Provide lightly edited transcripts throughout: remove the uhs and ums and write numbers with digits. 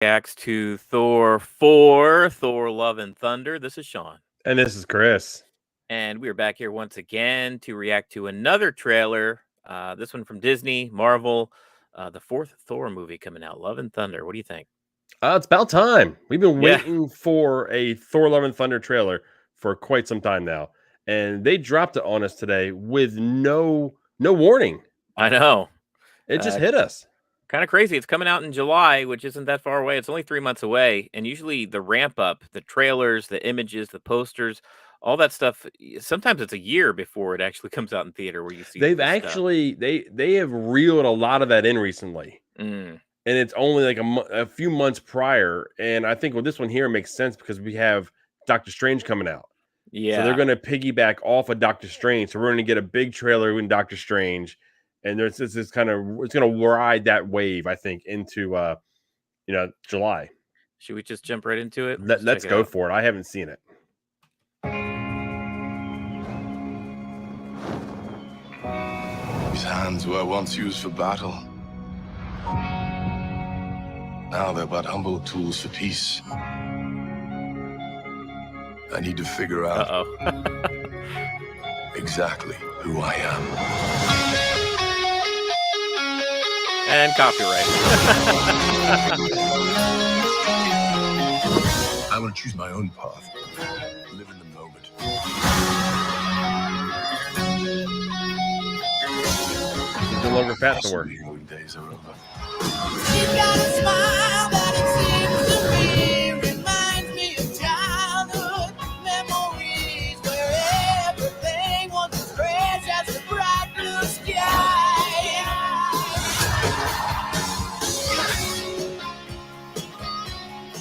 reacts to Thor 4, Thor Love and Thunder. This is Sean. And this is Chris. And we are back here once again to react to another trailer. This one from Disney, Marvel, the fourth Thor movie coming out, Love and Thunder. What do you think? It's about time. We've been Yeah. waiting for a Thor Love and Thunder trailer for quite some time now. And they dropped it on us today with no warning. I know. It just hit us. Kind of crazy. It's coming out in July, which isn't that far away. It's only 3 months away. And usually the ramp up, the trailers, the images, the posters, all that stuff, sometimes it's a year before it actually comes out in theater where you see They've this stuff. actually they have reeled a lot of that in recently. Mm. And it's only like a few months prior. And I think with this one here it makes sense because we have Doctor Strange coming out. Yeah. So they're going to piggyback off of Doctor Strange. So we're going to get a big trailer in Doctor Strange, and there's this kind of it's going to ride that wave, I think, into July. Should we just jump right into it? Let's go for it. I haven't seen it. These hands were once used for battle. Now they're but humble tools for peace. I need to figure out exactly who I am. And copyright. I want to choose my own path. Live in the moment. He's no longer fat to work. Honeymoon days are over. She's got a smile that it seems to me reminds me of childhood memories where everything was as fresh as the bright blue sky.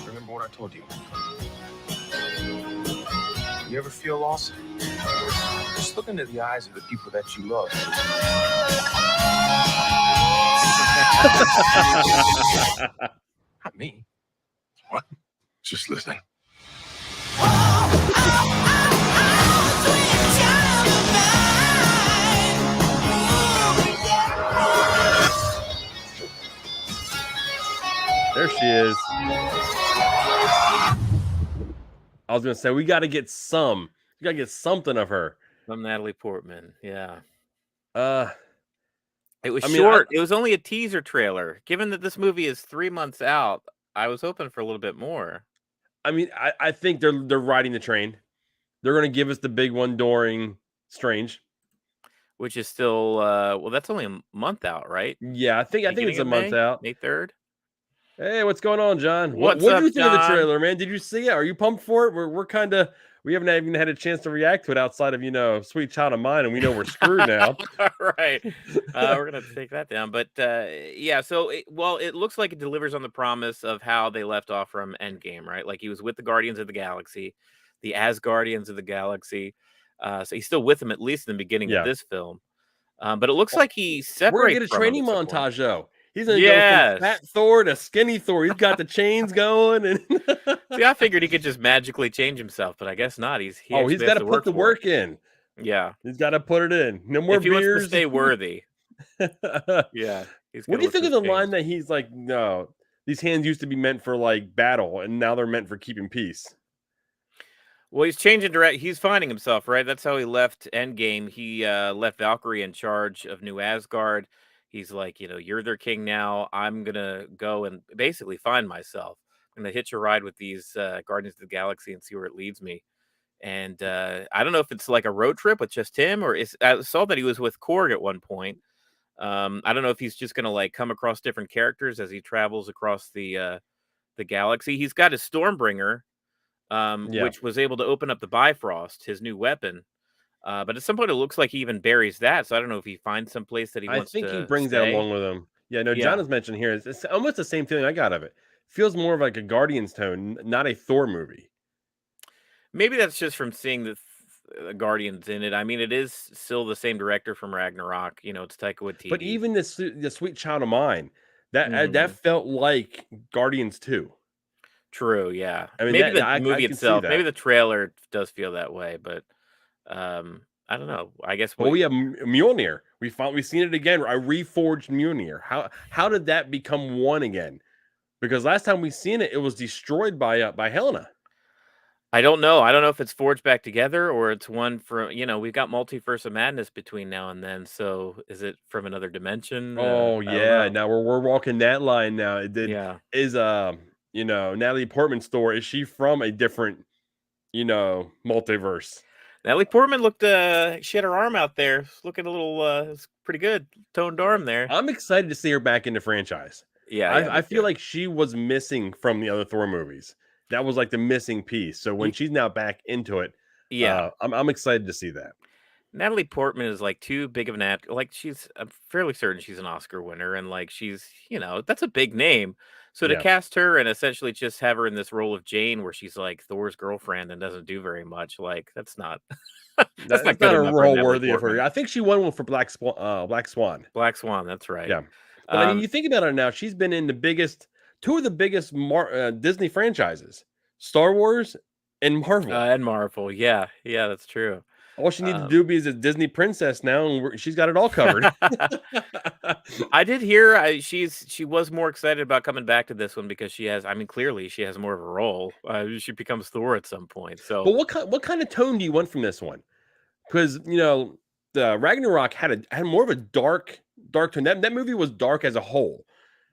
Remember what I told you? You ever feel lost? Just look into the eyes of the people that you love. Not me. What? Just listening. There she is. I was going to say, we got to get some. We got to get something of her. From Natalie Portman, yeah. It was short. It was only a teaser trailer. Given that this movie is 3 months out, I was hoping for a little bit more. I mean, I think they're riding the train. They're going to give us the big one during Strange, which is still well, that's only a month out, right? Yeah, I think it's a month out. May 3rd. Hey, what's going on, John? What do you think of the trailer, man? Did you see it? Are you pumped for it? We're kind of we haven't even had a chance to react to it outside of Sweet Child of Mine, and we know we're screwed now. Right. We're gonna take that down, but yeah. So it looks like it delivers on the promise of how they left off from Endgame, right? Like he was with the Guardians of the Galaxy, the Asgardians of the Galaxy. So he's still with them at least in the beginning of this film. But it looks like he separates. We're gonna get a training montage though. He's gonna go from fat Thor to skinny Thor. He's got the chains going, and see, I figured he could just magically change himself, but I guess not. He's got to put the work in. Yeah, he's got to put it in. No more if he beers. wants to stay worthy. Yeah. What do you think of the line that he's like, no, these hands used to be meant for like battle, and now they're meant for keeping peace? Well, he's changing direct. He's finding himself, right? That's how he left Endgame. He left Valkyrie in charge of New Asgard. He's like, you're their king now. I'm going to go and basically find myself. I'm going to hitch a ride with these Guardians of the Galaxy and see where it leads me. And I don't know if it's like a road trip with just him, or I saw that he was with Korg at one point. I don't know if he's just going to like come across different characters as he travels across the galaxy. He's got his Stormbringer, which was able to open up the Bifrost, his new weapon. But at some point, it looks like he even buries that. So I don't know if he finds some place that he wants to. I think he brings that along with him. Yeah, no, John has mentioned here. It's almost the same feeling I got of it. Feels more of like a Guardians tone, not a Thor movie. Maybe that's just from seeing the Guardians in it. I mean, it is still the same director from Ragnarok. It's Taika Waititi. But even the Sweet Child of Mine, that felt like Guardians 2. True, yeah. I mean, maybe the movie itself, maybe the trailer does feel that way, but I don't know. I guess we have Mjolnir. We've seen it again. I reforged Mjolnir. How did that become one again? Because last time we seen it, it was destroyed by Helena. I don't know. I don't know if it's forged back together or it's one from, we've got Multiverse of Madness between now and then. So is it from another dimension? Oh I don't yeah, know. now we're walking that line now. It did Yeah. is Natalie Portman's store, is she from a different, multiverse? Natalie Portman looked, she had her arm out there. It's looking a little, it's pretty good. Toned arm there. I'm excited to see her back in the franchise. Yeah, me I feel too. like she was missing from the other Thor movies. That was like the missing piece. So when Ye she's now back into it, Yeah. I'm excited to see that. Natalie Portman is, like, too big of an act like, I'm fairly certain she's an Oscar winner, and, like, that's a big name. So to Yeah. cast her and essentially just have her in this role of Jane where she's, like, Thor's girlfriend and doesn't do very much, like, that's not that's not That's good not a enough for role Natalie worthy of her. Portman. I think she won one for Black Swan. Black Swan, that's right. Yeah. But I mean, Um, you think about it now, she's been in two of the biggest Disney franchises, Star Wars and Marvel. and Marvel, yeah, that's true. All she needs to Um do is a Disney princess now, and she's got it all covered. I did hear she was more excited about coming back to this one because clearly she has more of a role. She becomes Thor at some point. So But what kind of tone do you want from this one? Because the Ragnarok had more of a dark tone. That movie was dark as a whole.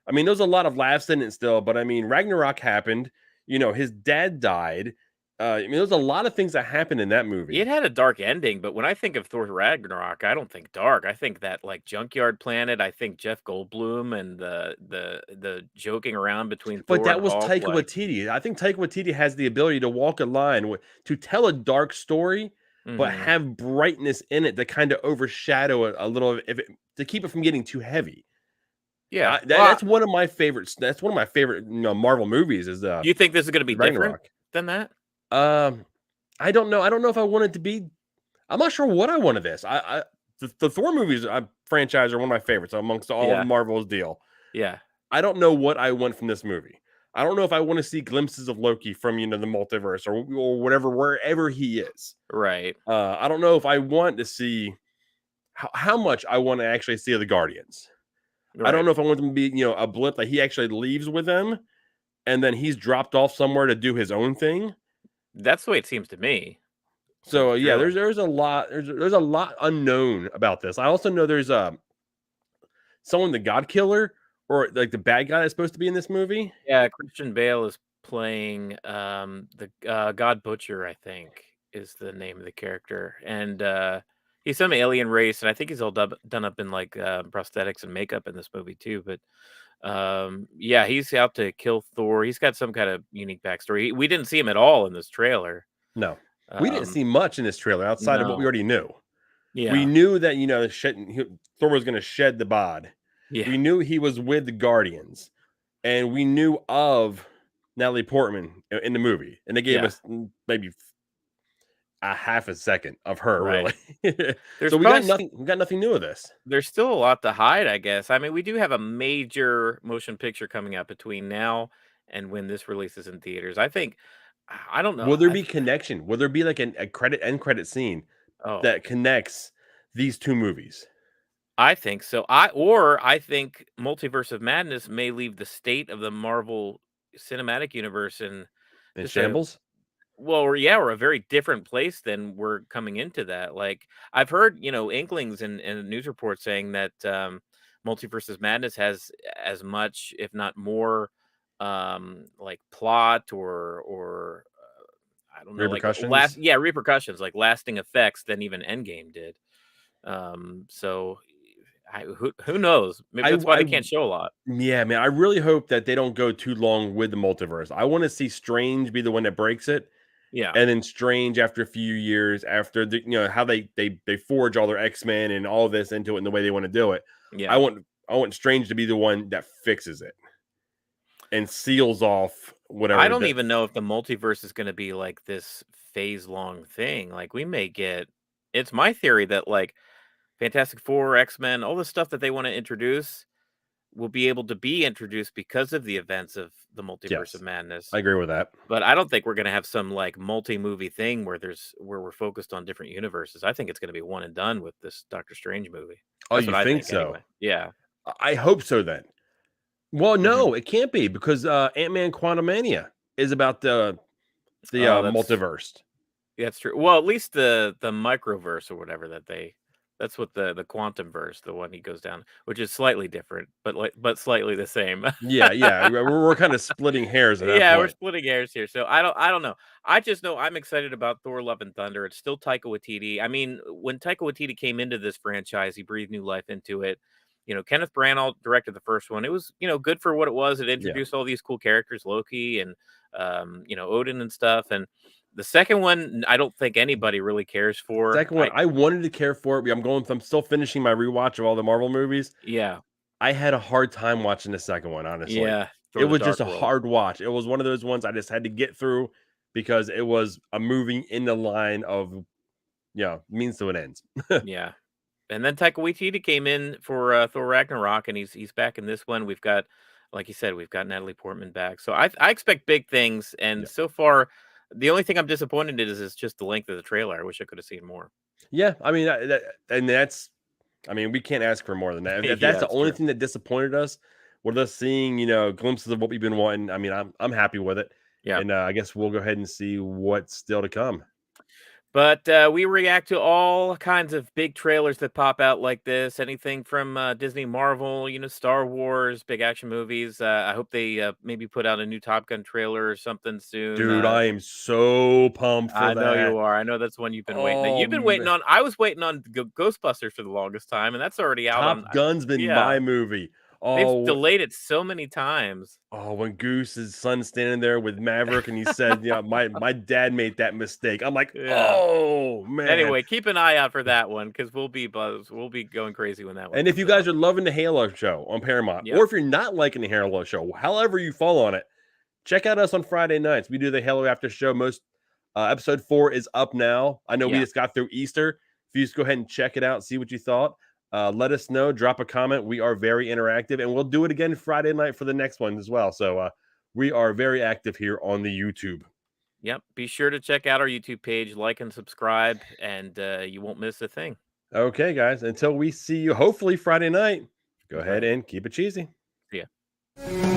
I mean, there's a lot of laughs in it still, but I mean, Ragnarok happened. His dad died. I mean, there's a lot of things that happened in that movie. it had a dark ending, but when I think of Thor Ragnarok, I don't think dark. I think that like Junkyard Planet. I think Jeff Goldblum and the joking around between But Thor and that was Hulk. Taika Like, Waititi. I think Taika Waititi has the ability to walk a line to tell a dark story, but mhm. have brightness in it to kind of overshadow it a little, to keep it from getting too heavy. Yeah. That's one of my favorites. That's one of my favorite Marvel movies is Do you think this is going to be different Ragnarok. than that? Um, I don't know. I don't know if I want it to be. I'm not sure what I want of this. The Thor movies franchise are one of my favorites amongst all Yeah. of Marvel's deal. Yeah. I don't know what I want from this movie. I don't know if I want to see glimpses of Loki from the multiverse or whatever, wherever he is. Right. I don't know if I want to see how much I want to actually see of the Guardians. I don't Right. know if I want them to be a blip that he actually leaves with them, and then he's dropped off somewhere to do his own thing. That's the way it seems to me. So the yeah, trailer. there's a lot there's a lot unknown about this. I also know there's someone, the God Killer, or like the bad guy that's supposed to be in this movie. Yeah, Christian Bale is playing the God Butcher, I think, is the name of the character, and he's some alien race, and I think he's all done up in like prosthetics and makeup in this movie too. But yeah, he's out to kill Thor. He's got some kind of unique backstory. We didn't see him at all in this trailer. No, we didn't Um, see much in this trailer outside of what we no, already knew. yeah, We knew that Thor was going to shed the bod. yeah, We knew he was with the Guardians, and we knew of Natalie Portman in the movie, and they gave yeah. us maybe a half a second of her, Right. really. There's So we got probably nothing. We got nothing new of this. there's still a lot to hide, I guess. I mean, we do have a major motion picture coming out between now and when this releases in theaters. I don't know. Will there be connection? Will there be like a end credit scene Oh, that connects these two movies? I think so. I think Multiverse of Madness may leave the state of the Marvel Cinematic Universe in In just a shambles? we're a very different place than we're coming into that. Like I've heard, inklings and news reports saying that Multiverse of Madness has as much, if not more, like plot or I don't know, like Repercussions? repercussions, like lasting effects than even Endgame did. So who knows? Maybe that's why they can't show a lot. Yeah, man. I really hope that they don't go too long with the multiverse. I want to see Strange be the one that breaks it, Yeah, and then Strange after a few years, after how they forge all their X-Men and all this into it and the way they want to do it. yeah. I want Strange to be the one that fixes it and seals off whatever. I don't even know if the multiverse is going to be like this phase long thing. Like we may get. It's my theory that like Fantastic Four, X-Men, all the stuff that they want to introduce will be able to be introduced because of the events of the Multiverse Yes, of Madness. I agree with that. But I don't think we're going to have some like multi-movie thing where we're focused on different universes. I think it's going to be one and done with this Doctor Strange movie. Oh, That's you what I think think so? anyway. Yeah. I hope so then. Well, no, it can't be because Ant-Man Quantumania is about the Oh, that's multiverse. that's true. Well, at least the microverse or whatever that's what the quantum verse, the one he goes down, which is slightly different, but slightly the same. Yeah, yeah, we're kind of splitting hairs at that Yeah, we're point. splitting hairs here. So I don't know. I just know I'm excited about Thor: Love and Thunder. It's still Taika Waititi. I mean, when Taika Waititi came into this franchise, he breathed new life into it. Kenneth Branagh directed the first one. It was, good for what it was. It Yeah. introduced all these cool characters, Loki and Odin and stuff. And the second one, I don't think anybody really cares for. Second one, I wanted to care for it. I'm still finishing my rewatch of all the Marvel movies. Yeah, I had a hard time watching the second one, honestly. yeah. It Thor: The was just a Dark World. hard watch. It was one of those ones I just had to get through because it was a movie in the line of, means to an end. Yeah. And then Taika Waititi came in for Thor Ragnarok, and he's back in this one. We've got, like you said, we've got Natalie Portman back. So I expect big things. And Yeah. so far, the only thing I'm disappointed in is just the length of the trailer. I wish I could have seen more. Yeah, I mean, we can't ask for more than that. If Yeah, that's the that's only true. thing that disappointed us, with us seeing, glimpses of what we've been wanting. I mean, I'm happy with it. Yeah. And I guess we'll go ahead and see what's still to come. But we react to all kinds of big trailers that pop out like this. Anything from Disney, Marvel, Star Wars, big action movies. I hope they maybe put out a new Top Gun trailer or something soon. Dude, I am so pumped for I know that. you are. I know that's one you've been waiting. Oh, You've been waiting on. I was waiting on Ghostbusters for the longest time, and that's already out on. Top Gun's been Yeah, my movie. they've Oh, delayed it so many times. when Goose's son standing there with Maverick and he said, my dad made that mistake. I'm like, Yeah. oh man. Anyway, keep an eye out for that one because we'll be buzzed. We'll be going crazy when that one. And if you comes guys are loving the Halo show on Paramount, Yep. or if you're not liking the Halo show, however you fall on it, check out us on Friday nights. We do the Halo After Show. Episode 4 is up now. I know we Yeah. just got through Easter. If you just go ahead and check it out, see what you thought. Let us know. Drop a comment. We are very interactive, and we'll do it again Friday night for the next one as well. So we are very active here on the YouTube. Yep. Be sure to check out our YouTube page, like and subscribe, and you won't miss a thing. Okay, guys. Until we see you, hopefully Friday night, go ahead and keep it cheesy. See ya.